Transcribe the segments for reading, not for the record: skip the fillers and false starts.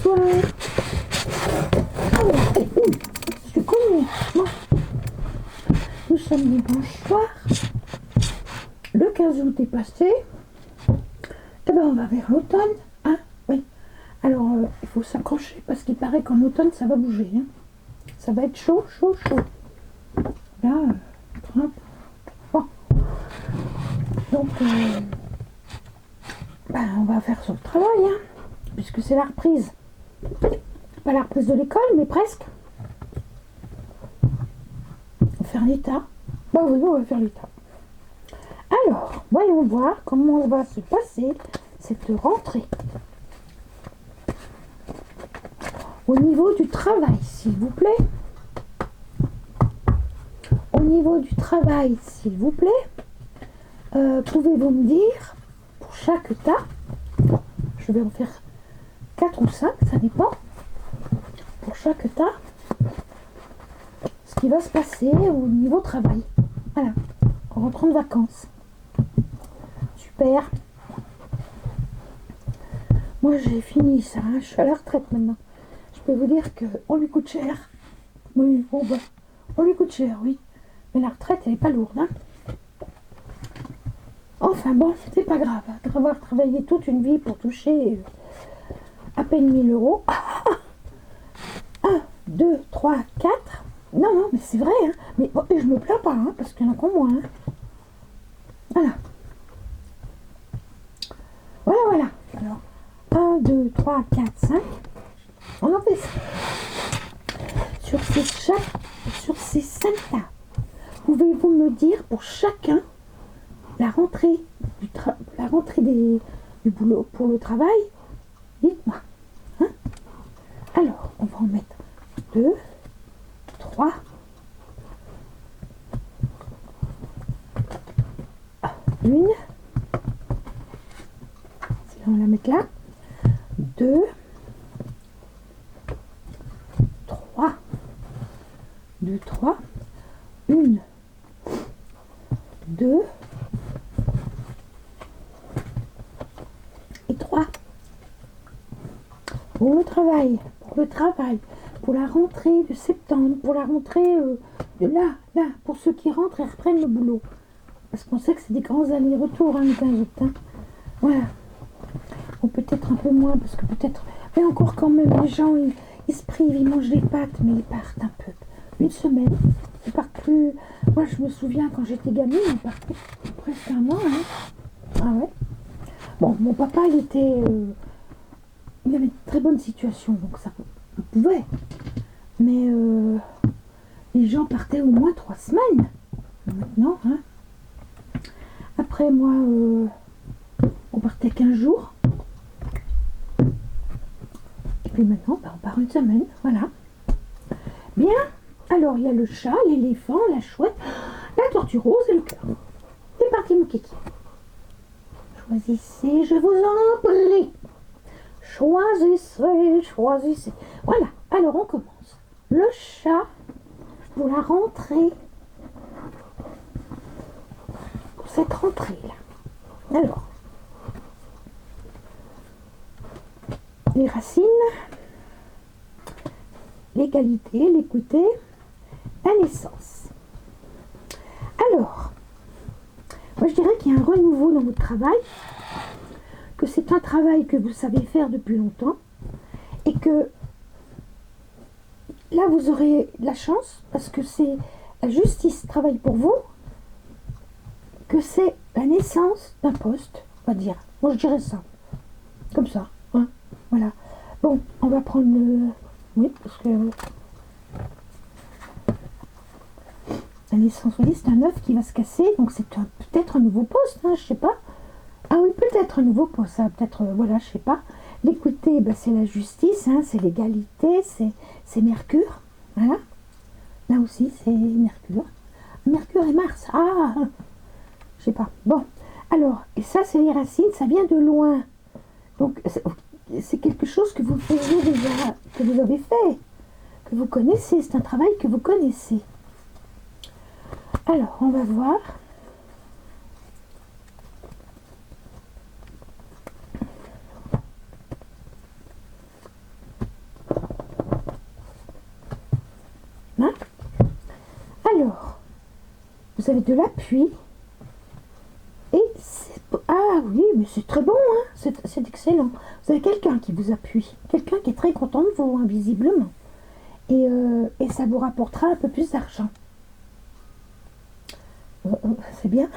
Bonsoir. Allez, je suis connue. Bon. Nous sommes dimanche soir. Le 15 août est passé. Eh ben, on va vers l'automne. Hein, oui. Alors, il faut s'accrocher parce qu'il paraît qu'en automne, ça va bouger. Hein. Ça va être chaud, chaud, chaud. Là, bon. Donc, on va faire sur le travail, hein, puisque c'est la reprise. Pas la reprise de l'école, mais presque. On va faire l'état. Bah oui, on va faire l'état. Alors, voyons voir comment va se passer cette rentrée. Au niveau du travail, s'il vous plaît. Au niveau du travail, s'il vous plaît, pouvez-vous me dire, pour chaque tas, je vais en faire 4 ou 5, ça dépend, pour chaque tas, ce qui va se passer au niveau travail. Voilà, en rentrant de vacances. Super. Moi, j'ai fini ça, hein, je suis à la retraite maintenant. Je peux vous dire qu'on lui coûte cher. Oui, bon, bah, on lui coûte cher, oui. Mais la retraite, elle n'est pas lourde, hein. Enfin bon, c'est pas grave. Avoir travaillé toute une vie pour toucher à peine 1000 euros. 1, 2, 3, 4. Non, non, mais c'est vrai, hein. Mais bon, et je me plains pas, hein, parce qu'il y en a qu'en moins. Hein. Voilà. Voilà, voilà. Alors, 1, 2, 3, 4, 5. On en fait ça. Sur ces 5 tas, pouvez-vous me dire pour chacun la rentrée du boulot pour le travail? Dites-moi. Hein? Alors, on va en mettre 2, 3, 1. On va la mettre là. 2, 3. 2, 3. 1, 2 et 3. Pour le travail, pour la rentrée de septembre, pour la rentrée de là, pour ceux qui rentrent et reprennent le boulot. Parce qu'on sait que c'est des grands allers-retours, hein, le 15 août. Hein. Voilà. Ou peut-être un peu moins, parce que peut-être... Mais encore quand même, les gens, ils se privent, ils mangent des pâtes, mais ils partent un peu. Une semaine. Ils partent plus... Moi, je me souviens, quand j'étais gamine, ils partaient presque un mois. Hein. Ah ouais. Bon, mon papa, il avait une très bonne situation, donc ça on pouvait. Mais les gens partaient au moins 3 semaines. Maintenant, hein. Après, moi, on partait 15 jours. Et puis maintenant, on part une semaine. Voilà. Bien. Alors, il y a le chat, l'éléphant, la chouette, la tortue rose et le cœur. C'est parti, mon kiki. Choisissez, je vous en prie. Choisissez, choisissez. Voilà. Alors, on commence. Le chat pour la rentrée. Pour cette rentrée-là. Alors, les racines, l'égalité, l'équité, la naissance. Alors, moi je dirais qu'il y a un renouveau dans votre travail, que c'est un travail que vous savez faire depuis longtemps, et que là vous aurez de la chance, parce que c'est la justice travaille pour vous, que c'est la naissance d'un poste, on va dire. Moi je dirais ça, comme ça, hein, voilà. Bon, on va prendre le... Oui, parce que... La naissance, vous voyez, c'est un œuf qui va se casser, donc c'est peut-être un nouveau poste, hein, je sais pas. Ah oui, peut-être un nouveau poste, ça peut-être, voilà, je sais pas. L'équité, ben, c'est la justice, hein, c'est l'égalité, c'est Mercure, voilà. Là aussi, c'est Mercure. Mercure et Mars, ah, je sais pas. Bon, alors, et ça, c'est les racines, ça vient de loin. Donc, c'est quelque chose que vous faisiez déjà, que vous avez fait, que vous connaissez, c'est un travail que vous connaissez. Alors, on va voir. vous avez de l'appui. Et ah oui, mais c'est très bon, hein, c'est excellent. Vous avez quelqu'un qui vous appuie, quelqu'un qui est très content de vous, hein, visiblement. Et ça vous rapportera un peu plus d'argent. C'est bien.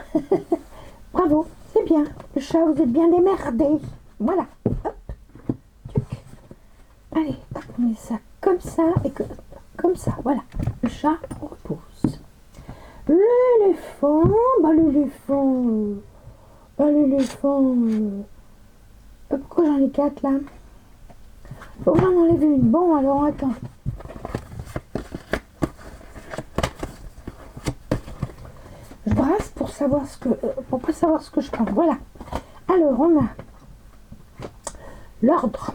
Bravo, c'est bien. Le chat, vous êtes bien démerdé. Voilà. Hop. Tchuc. Allez, hop, on met ça comme ça et comme ça. Voilà. Le chat repose. L'éléphant, pourquoi j'en ai 4 là? Faut que j'en enlève une. Bon, alors attends. Je brasse pour savoir pour pas savoir ce que je prends. Voilà. Alors on a l'ordre,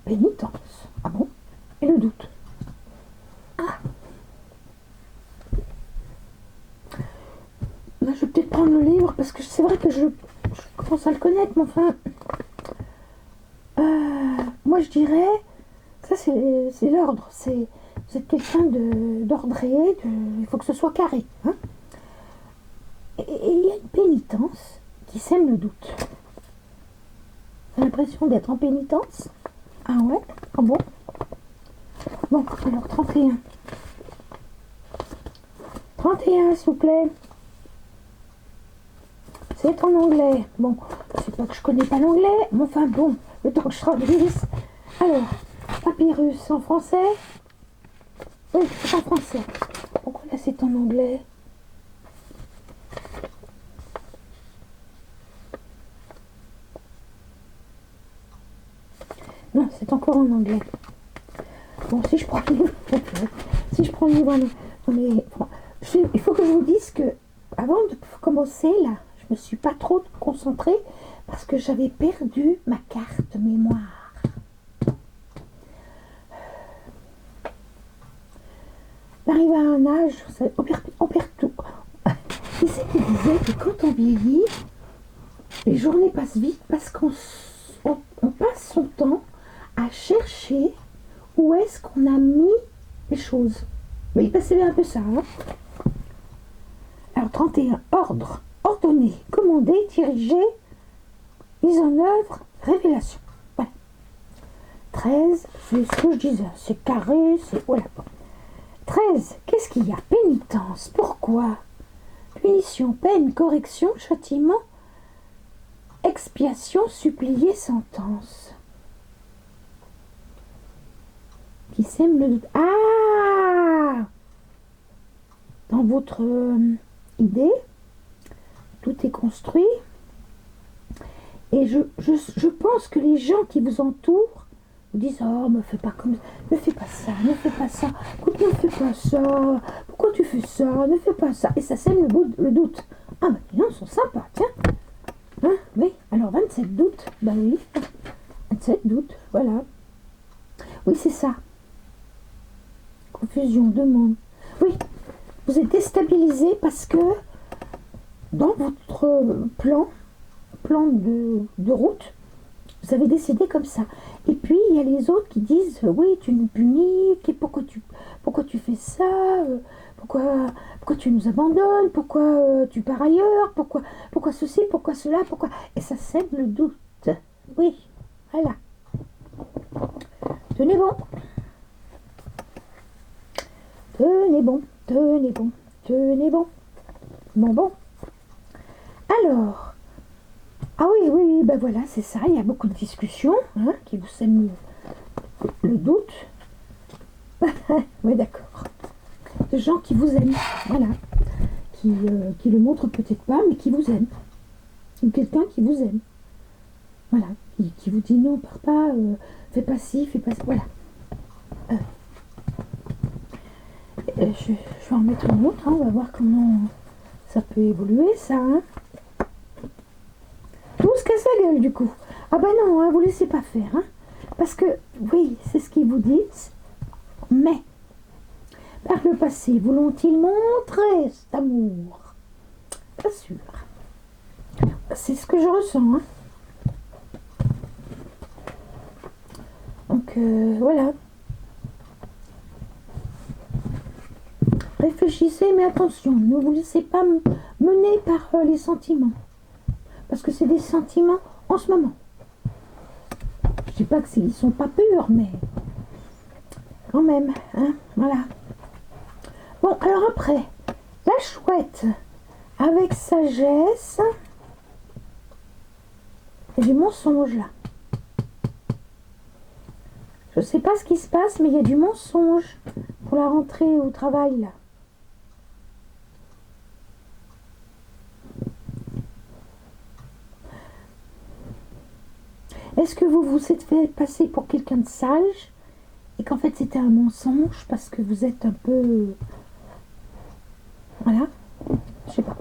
pénitence. Ah bon? Et le doute. Ah. Là, je vais peut-être prendre le livre parce que c'est vrai que je commence à le connaître, mais enfin, moi je dirais, ça c'est l'ordre. Vous êtes quelqu'un d'ordré, il faut que ce soit carré. Hein, et il y a une pénitence qui sème le doute. J'ai l'impression d'être en pénitence. Ah ouais? Ah bon? Bon, alors 31. 31, s'il vous plaît. C'est en anglais. Bon, c'est pas que je connais pas l'anglais, mais enfin bon, le temps que je traduise. Alors, papyrus en français. Oui, c'est en français. Pourquoi là c'est en anglais? Non, c'est encore en anglais. Bon, si je prends le livre, non, mais, bon, il faut que je vous dise que avant de commencer là, je me suis pas trop concentrée parce que j'avais perdu ma carte mémoire. J'arrive à un âge, on perd tout. Il s'est disait que quand on vieillit, les journées passent vite parce qu'on passe son temps à chercher où est-ce qu'on a mis les choses. Mais il passait un peu ça. Hein. Alors 31, ordre, ordonner, commander, diriger, mise en œuvre, révélation. Voilà. 13, c'est ce que je disais, c'est carré, c'est... Voilà. 13, qu'est-ce qu'il y a? Pénitence, pourquoi? Punition, peine, correction, châtiment, expiation, supplier, sentence. Qui sème le doute. Ah! Dans votre idée, tout est construit. Et je pense que les gens qui vous entourent vous disent: oh, me fais pas comme ça, ne fais pas ça, ne fais pas ça, écoute, ne fais pas ça, pourquoi tu fais ça, ne fais pas ça. Et ça sème le doute. Ah, bah, les gens sont sympas, tiens. Hein, oui, alors 27 doutes, bah oui, 27 doutes, voilà. Oui, c'est ça. Confusion, demande. Oui, vous êtes déstabilisé parce que dans votre plan de route, vous avez décidé comme ça. Et puis, il y a les autres qui disent: oui, tu nous punis, pourquoi tu fais ça, pourquoi tu nous abandonnes, pourquoi tu pars ailleurs, pourquoi ceci, pourquoi cela, pourquoi... Et ça sème le doute. Oui, voilà. Tenez bon. Tenez bon, tenez bon, tenez bon. Bon. Alors, ah oui, ben voilà, c'est ça, il y a beaucoup de discussions hein, qui vous sèment le doute. Oui, d'accord. De gens qui vous aiment, voilà. Qui le montrent peut-être pas, mais qui vous aiment. Ou quelqu'un qui vous aime. Voilà. Qui vous dit: non, pars pas, fais pas ci, fais pas ça. Voilà. Je vais en mettre une autre, hein, on va voir comment ça peut évoluer, ça. Hein. Tout se casse la gueule, du coup. Ah ben non, hein, vous laissez pas faire. Hein, parce que, oui, c'est ce qu'ils vous disent. Mais, par le passé, vous l'ont-ils montré, cet amour? Pas sûr. C'est ce que je ressens. Hein. Donc, voilà. Réfléchissez, mais attention, ne vous laissez pas mener par les sentiments. Parce que c'est des sentiments en ce moment. Je ne dis pas qu'ils ne sont pas purs, mais quand même, hein, voilà. Bon, alors après, la chouette, avec sagesse, et du mensonge là. Je ne sais pas ce qui se passe, mais il y a du mensonge pour la rentrée au travail là. Est-ce que vous vous êtes fait passer pour quelqu'un de sage et qu'en fait c'était un mensonge parce que vous êtes un peu... Voilà, je sais pas.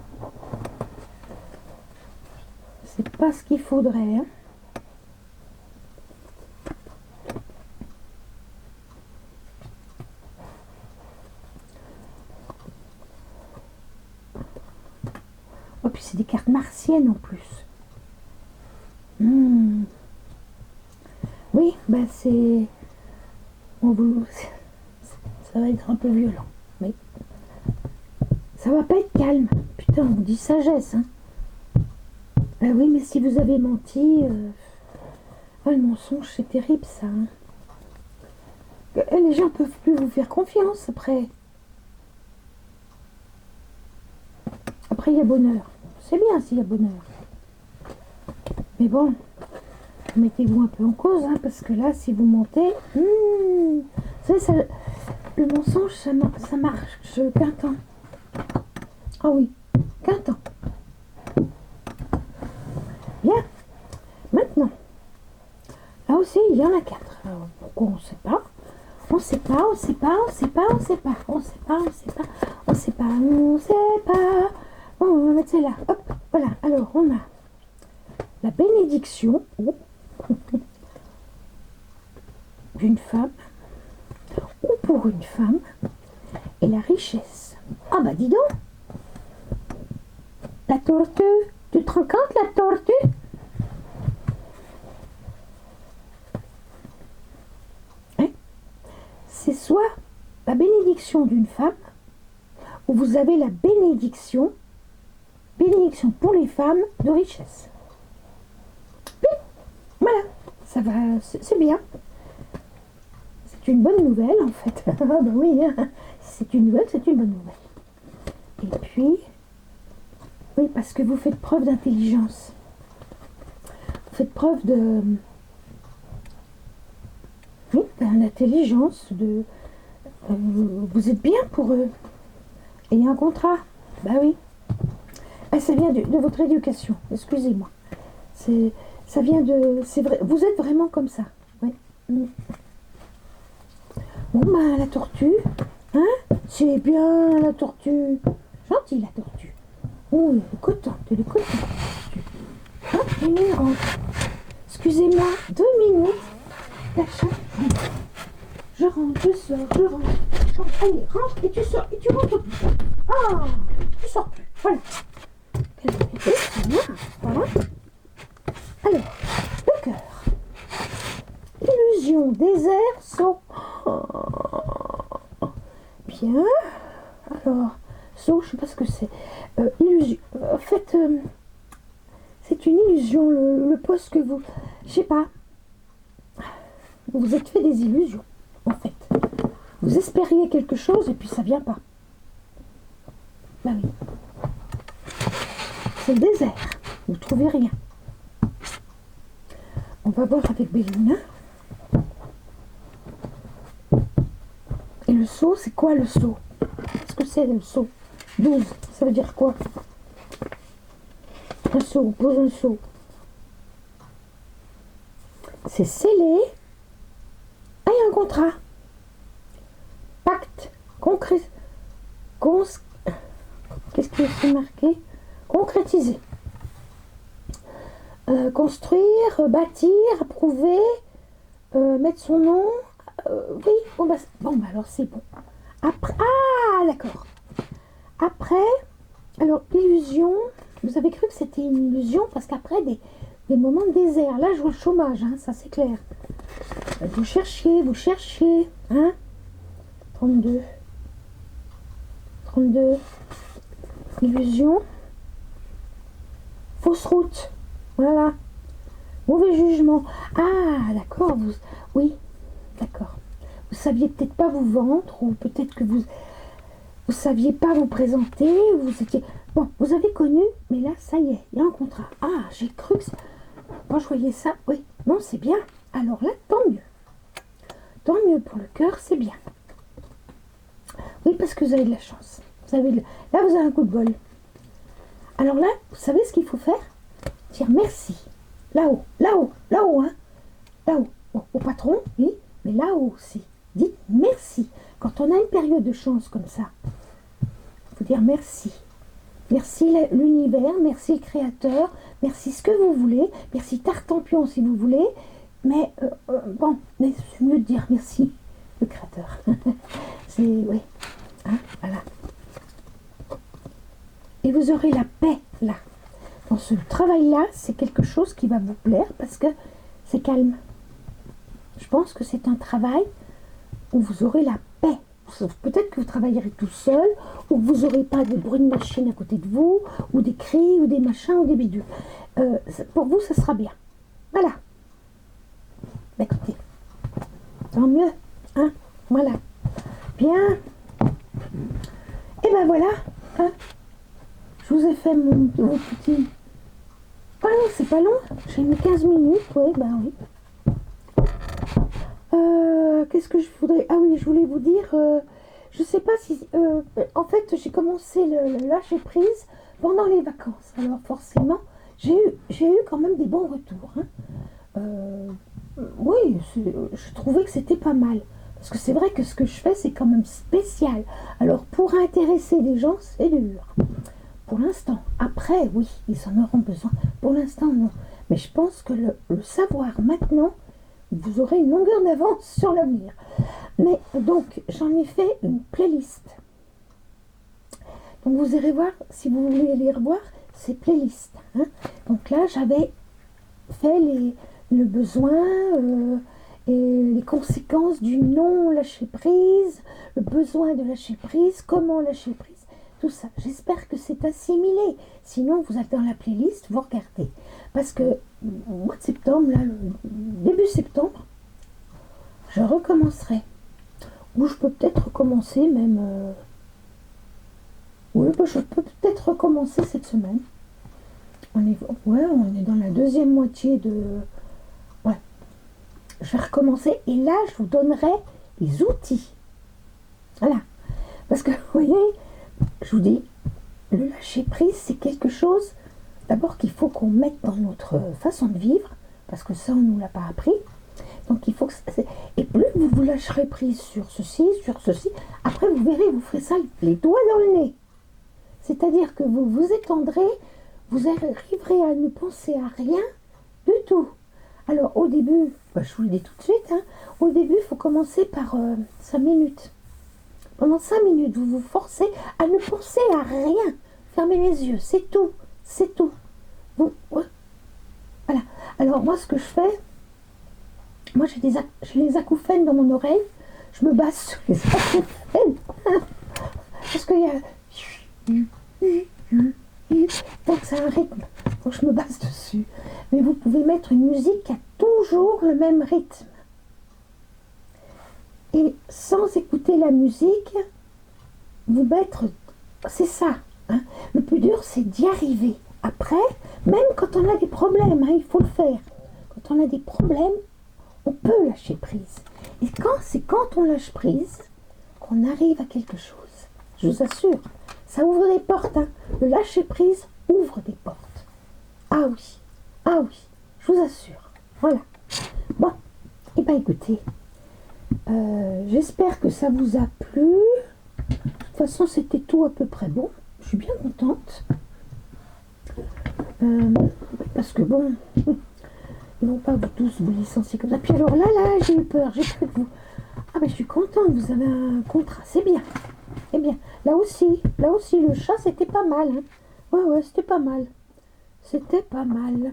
C'est pas ce qu'il faudrait, hein. Oh, puis c'est des cartes martiennes en plus. Oui, ben c'est... Ça va être un peu violent. Mais ça va pas être calme. Putain, on dit sagesse, hein. Ben oui, mais si vous avez menti... le mensonge, c'est terrible, ça. Hein. Les gens peuvent plus vous faire confiance, après. Après, il y a bonheur. C'est bien s'il y a bonheur. Mais bon, mettez-vous un peu en cause, hein, parce que là, si vous mentez... vous savez, ça, le mensonge, ça marche qu'un temps. Ah oui, qu'un temps. Bien. Maintenant, là aussi, il y en a 4. Alors, pourquoi on ne sait pas? On sait pas, on sait pas, on sait pas, on sait pas, on sait pas, on sait pas, on sait pas, on sait pas. Bon, on va mettre celle-là. Hop, voilà. Alors, on a la bénédiction d'une femme ou pour une femme et la richesse. Ah bah dis donc, la tortue, tu te rends compte la tortue? Hein? C'est soit la bénédiction d'une femme ou vous avez la bénédiction pour les femmes de richesse. Voilà, ça va, c'est bien. C'est une bonne nouvelle en fait. Ah bah oui, hein. C'est une nouvelle, c'est une bonne nouvelle. Et puis, oui, parce que vous faites preuve d'intelligence. Vous faites preuve de... Oui, d'intelligence, de... vous êtes bien pour eux. Et il y a un contrat. Bah oui. Ah, ça vient de votre éducation, excusez-moi. Ça vient de... C'est vrai, vous êtes vraiment comme ça. Oui. Bon, bah, la tortue, hein? C'est bien, la tortue. Gentille, la tortue. Oh, elle est contente, la tortue. Hop, et rentre. Excusez-moi, 2 minutes. D'achat. Je rentre, je sors, je rentre. Allez, rentre, et tu sors, et tu rentres plus. Ah, tu sors plus. Voilà. Voilà. Alors, le cœur. Illusion, désert, saut. Bien. Alors, saut, je sais pas ce que c'est. Illusion. En fait, c'est une illusion, le poste que vous... Je sais pas. Vous vous êtes fait des illusions, en fait. Vous espériez quelque chose et puis ça vient pas. Bah oui. C'est le désert. Vous ne trouvez rien. On va voir avec Bélina. Et le saut, c'est quoi le saut? Qu'est-ce que c'est le saut? 12, ça veut dire quoi? Un saut, pose un saut. C'est scellé. Ah, il y a un contrat. Pacte. Concret. Qu'est-ce qui est marqué? Concrétiser. Construire, bâtir, approuver, mettre son nom. Oui, bon bah alors c'est bon. Après, ah d'accord. Après, alors illusion, vous avez cru que c'était une illusion parce qu'après des moments de désert, là je vois le chômage, hein, ça c'est clair. Vous cherchiez, hein, 32. 32. Illusion. Fausse route. Voilà. Mauvais jugement. Ah, d'accord. Oui, d'accord. Vous saviez peut-être pas vous vendre, ou peut-être que vous saviez pas vous présenter, vous étiez... Bon, vous avez connu, mais là, ça y est, il y a un contrat. Ah, j'ai cru que... Moi, je voyais ça. Oui, non, c'est bien. Alors là, tant mieux. Tant mieux pour le cœur, c'est bien. Oui, parce que vous avez de la chance. Là, vous avez un coup de bol. Alors là, vous savez ce qu'il faut faire? Dire merci. Là-haut, là-haut, là-haut, hein. Là-haut. Au patron, oui, mais là-haut aussi. Dites merci. Quand on a une période de chance comme ça, il faut dire merci. Merci l'univers, merci le créateur, merci ce que vous voulez, merci Tartampion si vous voulez, mais bon, mais c'est mieux de dire merci le créateur. C'est, oui, hein, voilà. Et vous aurez la paix là. Dans ce travail-là, c'est quelque chose qui va vous plaire parce que c'est calme. Je pense que c'est un travail où vous aurez la paix. Peut-être que vous travaillerez tout seul, ou que vous n'aurez pas de bruit de machine à côté de vous, ou des cris, ou des machins, ou des bidules. Pour vous, ça sera bien. Voilà. Écoutez, tant mieux. Hein, voilà. Bien. Et ben voilà. Hein. Je vous ai fait mon petit... Ah non, c'est pas long. J'ai mis 15 minutes. Oui, ben oui. Qu'est-ce que je voudrais... Ah oui, je voulais vous dire... je sais pas si... en fait, j'ai commencé le lâcher prise pendant les vacances. Alors forcément, j'ai eu quand même des bons retours. Hein. Oui, je trouvais que c'était pas mal. Parce que c'est vrai que ce que je fais, c'est quand même spécial. Alors, pour intéresser des gens, c'est dur. Pour l'instant. Après, oui, ils en auront besoin. Pour l'instant, non. Mais je pense que le savoir maintenant, vous aurez une longueur d'avance sur l'avenir. Mais donc, j'en ai fait une playlist. Donc, vous irez voir, si vous voulez les revoir, ces playlists. Hein. Donc là, j'avais fait le besoin et les conséquences du non-lâcher prise, le besoin de lâcher prise, comment lâcher prise, tout ça. J'espère que c'est assimilé. Sinon, vous êtes dans la playlist, vous regardez. Parce que au mois de septembre, là, début septembre, je recommencerai. Ou je peux peut-être recommencer même... Oui, je peux peut-être recommencer cette semaine. On est dans la deuxième moitié de... Ouais. Je vais recommencer et là, je vous donnerai les outils. Voilà. Parce que, vous voyez, je vous dis, le lâcher prise, c'est quelque chose, d'abord qu'il faut qu'on mette dans notre façon de vivre, parce que ça, on ne nous l'a pas appris. Donc, il faut que... Et plus vous lâcherez prise sur ceci, après, vous verrez, vous ferez ça les doigts dans le nez. C'est-à-dire que vous vous étendrez, vous arriverez à ne penser à rien du tout. Alors, au début, je vous le dis tout de suite, hein, au début, il faut commencer par 5 minutes. Pendant 5 minutes, vous vous forcez à ne penser à rien. Fermez les yeux, c'est tout, c'est tout. Ouais. Voilà. Alors, moi, ce que je fais, moi, j'ai les acouphènes dans mon oreille. Je me base sur les acouphènes. Parce qu'il y a... Donc, c'est un rythme. Donc, je me base dessus. Mais vous pouvez mettre une musique qui a toujours le même rythme. Et sans écouter la musique, vous mettre... C'est ça. Hein. Le plus dur, c'est d'y arriver. Après, même quand on a des problèmes, hein, il faut le faire. Quand on a des problèmes, on peut lâcher prise. Et c'est quand on lâche prise qu'on arrive à quelque chose. Je vous assure, ça ouvre des portes. Hein. Le lâcher prise ouvre des portes. Ah oui, je vous assure. Voilà. Bon, et bien écoutez, j'espère que ça vous a plu. De toute façon, c'était tout à peu près bon. Je suis bien contente. Parce que bon, ils vont pas vous tous vous licencier comme ça. Puis alors là, j'ai eu peur. J'ai cru que vous... Ah ben je suis contente, vous avez un contrat. C'est bien. Eh bien, là aussi, le chat, c'était pas mal. Hein. Ouais, c'était pas mal. C'était pas mal.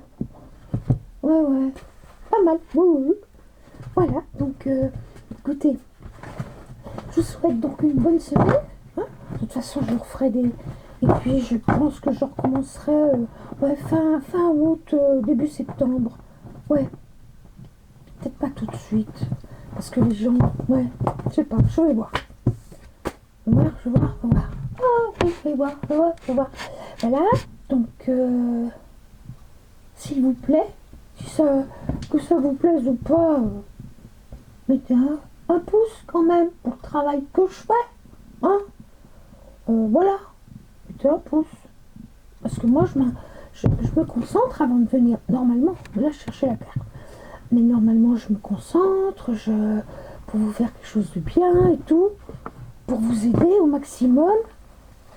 Ouais. Pas mal. Oui. Voilà, donc, écoutez, je vous souhaite donc une bonne semaine. Hein. toute façon, je referai des... Et puis, je pense que je recommencerai ouais, fin août, début septembre. Ouais, peut-être pas tout de suite. Parce que les gens... Ouais, je sais pas, je vais voir. Je vais voir. Oh, oui, je vais voir. Voilà, donc, s'il vous plaît, si ça, que ça vous plaise ou pas, mettez un pouce quand même pour le travail que je fais. Hein, voilà, mettez un pouce. Parce que moi, je me concentre avant de venir. Normalement, là, je cherchais la carte. Mais normalement, je me concentre pour vous faire quelque chose de bien et tout. Pour vous aider au maximum.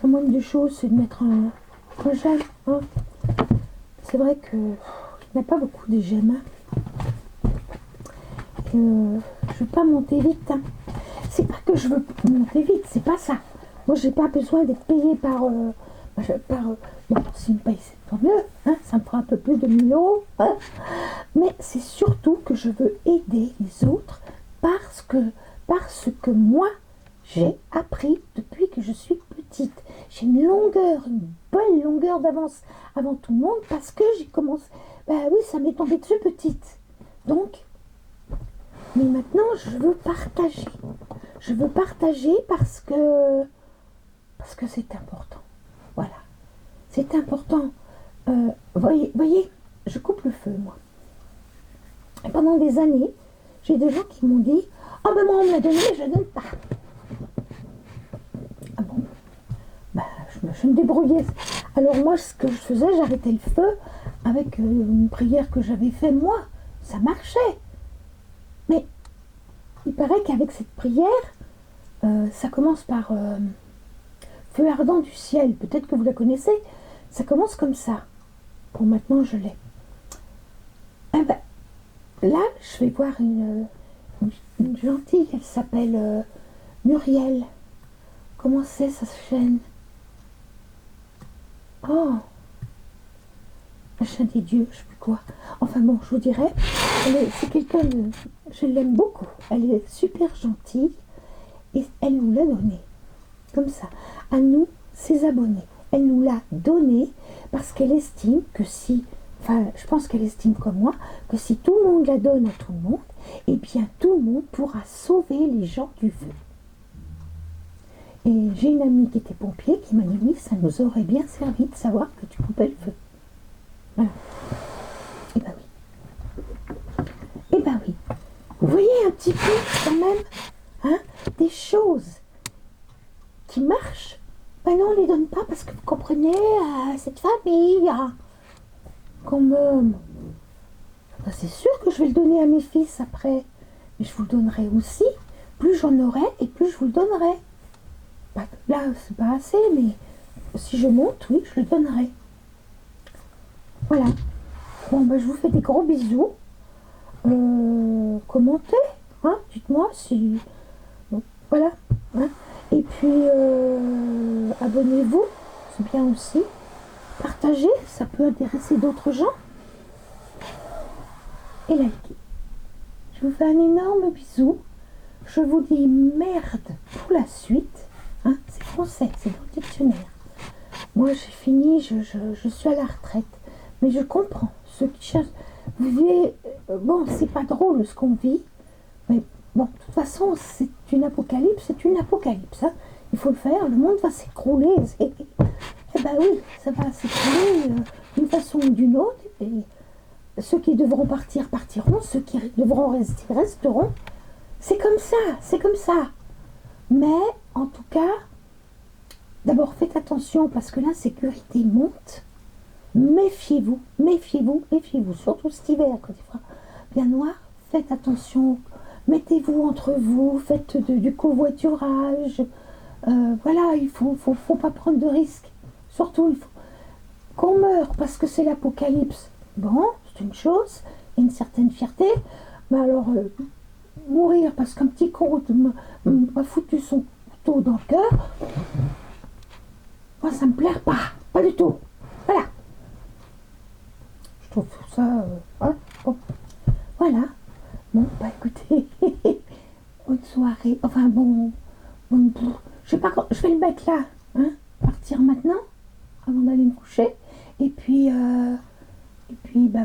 La moindre des choses, c'est de mettre un j'aime. Hein. C'est vrai que il n'y a pas beaucoup de j'aime. Je ne veux pas monter vite. Hein. C'est pas que je veux monter vite, c'est pas ça. Moi, j'ai pas besoin d'être payée par... bon, s'il me paye, c'est tant mieux. Hein, ça me fera un peu plus de 1000 €. Hein. Mais c'est surtout que je veux aider les autres parce que moi, j'ai appris depuis que je suis petite. J'ai une bonne longueur d'avance avant tout le monde parce que j'ai commencé... Ben oui, ça m'est tombé dessus petite. Donc, mais maintenant, je veux partager. Je veux partager parce que c'est important. Voilà. C'est important. Voyez, je coupe le feu, moi. Et pendant des années, j'ai des gens qui m'ont dit « Ah ben moi, on me l'a donné, je ne donne pas. » Ah bon? Ben, je me débrouillais. Alors moi, ce que je faisais, j'arrêtais le feu avec une prière que j'avais faite moi. Ça marchait. Mais il paraît qu'avec cette prière, ça commence par feu ardent du ciel. Peut-être que vous la connaissez. Ça commence comme ça. Bon, maintenant je l'ai. Eh ben, là, je vais voir une gentille. Elle s'appelle Muriel. Comment c'est sa chaîne? Oh, la chaîne des dieux, je sais plus quoi. Enfin bon, je vous dirais, c'est quelqu'un de... Je l'aime beaucoup. Elle est super gentille et elle nous l'a donné. Comme ça. À nous, ses abonnés. Elle nous l'a donné parce qu'elle estime que si... Enfin, je pense qu'elle estime comme moi que si tout le monde la donne à tout le monde, eh bien tout le monde pourra sauver les gens du feu. Et j'ai une amie qui était pompier qui m'a dit oui, ça nous aurait bien servi de savoir que tu coupais le feu. Voilà. Eh ben oui. Vous voyez un petit peu quand même, hein, des choses qui marchent. Ben non, on ne les donne pas parce que vous comprenez, cette famille, quand même. Ben c'est sûr que je vais le donner à mes fils après. Mais je vous le donnerai aussi. Plus j'en aurai et plus je vous le donnerai. Ben, là, c'est pas assez, mais si je monte, oui, je le donnerai. Voilà. Bon, ben je vous fais des gros bisous. Commentez, hein, dites-moi si... Bon, voilà. Hein. Et puis, abonnez-vous, c'est bien aussi. Partagez, ça peut intéresser d'autres gens. Et likez. Je vous fais un énorme bisou. Je vous dis merde pour la suite. Hein, c'est français, c'est dans le dictionnaire. Moi, j'ai fini, je suis à la retraite. Mais je comprends. Ceux qui cherchent... Vous voyez, bon, c'est pas drôle ce qu'on vit. Mais bon, de toute façon, c'est une apocalypse. Hein. Il faut le faire, le monde va s'écrouler. Eh ben oui, ça va s'écrouler d'une façon ou d'une autre. Et ceux qui devront partir, partiront. Ceux qui devront rester, resteront. C'est comme ça. Mais, en tout cas, d'abord faites attention parce que l'insécurité monte. Méfiez-vous, surtout cet hiver quand il fera bien noir. Faites attention, mettez-vous entre vous, faites du covoiturage. Voilà, il faut pas prendre de risques. Surtout, il faut qu'on meure parce que c'est l'apocalypse. Bon, c'est une chose, il y a une certaine fierté. Mais alors, mourir parce qu'un petit con m'a foutu son couteau dans le cœur, moi ça me plaît pas du tout. Voilà. Je trouve ça... bon. Voilà. Bon, bah écoutez, bonne soirée. Enfin bon, je sais pas quand... Je vais le mettre là. hein, partir maintenant, avant d'aller me coucher. Et puis bah,